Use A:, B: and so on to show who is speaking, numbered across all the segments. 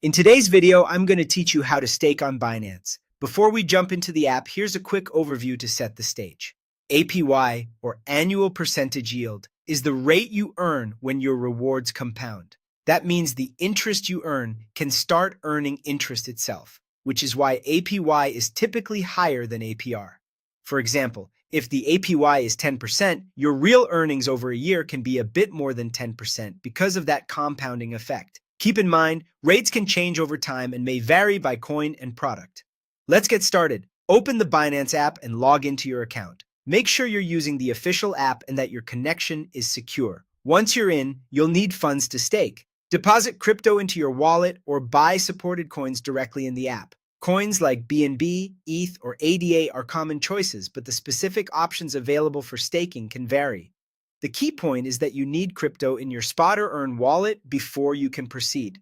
A: In today's video, I'm going to teach you how to stake on Binance. Before we jump into the app, here's a quick overview to set the stage. APY, or annual percentage yield, is the rate you earn when your rewards compound. That means the interest you earn can start earning interest itself, which is why APY is typically higher than APR. For example, if the APY is 10%, your real earnings over a year can be a bit more than 10% because of that compounding effect. Keep in mind, rates can change over time and may vary by coin and product. Let's get started. Open the Binance app and log into your account. Make sure you're using the official app and that your connection is secure. Once you're in, you'll need funds to stake. Deposit crypto into your wallet or buy supported coins directly in the app. Coins like BNB, ETH, or ADA are common choices, but the specific options available for staking can vary. The key point is that you need crypto in your spot or earn wallet before you can proceed.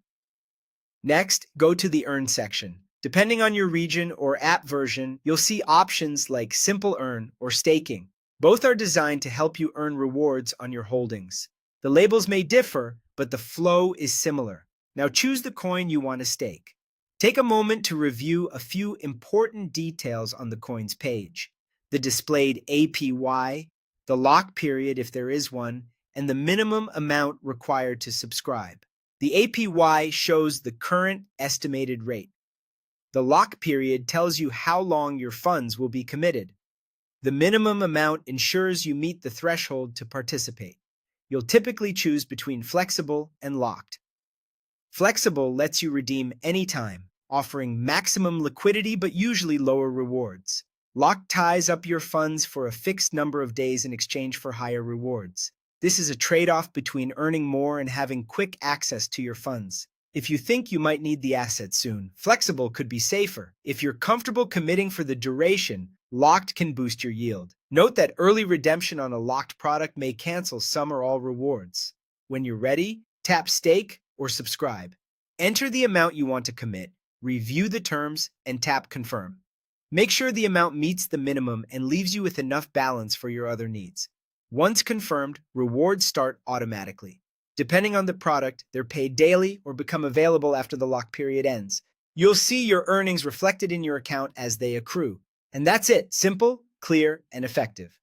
A: Next, go to the Earn section. Depending on your region or app version, you'll see options like Simple Earn or Staking. Both are designed to help you earn rewards on your holdings. The labels may differ, but the flow is similar. Now choose the coin you want to stake. Take a moment to review a few important details on the coin's page. The displayed APY, the lock period if there is one, and the minimum amount required to subscribe. The APY shows the current estimated rate. The lock period tells you how long your funds will be committed. The minimum amount ensures you meet the threshold to participate. You'll typically choose between flexible and locked. Flexible lets you redeem anytime, offering maximum liquidity but usually lower rewards. Locked ties up your funds for a fixed number of days in exchange for higher rewards. This is a trade-off between earning more and having quick access to your funds. If you think you might need the asset soon, flexible could be safer. If you're comfortable committing for the duration, locked can boost your yield. Note that early redemption on a locked product may cancel some or all rewards. When you're ready, tap stake or subscribe. Enter the amount you want to commit, review the terms, and tap confirm. Make sure the amount meets the minimum and leaves you with enough balance for your other needs. Once confirmed, rewards start automatically. Depending on the product, they're paid daily or become available after the lock period ends. You'll see your earnings reflected in your account as they accrue. And that's it. Simple, clear, and effective.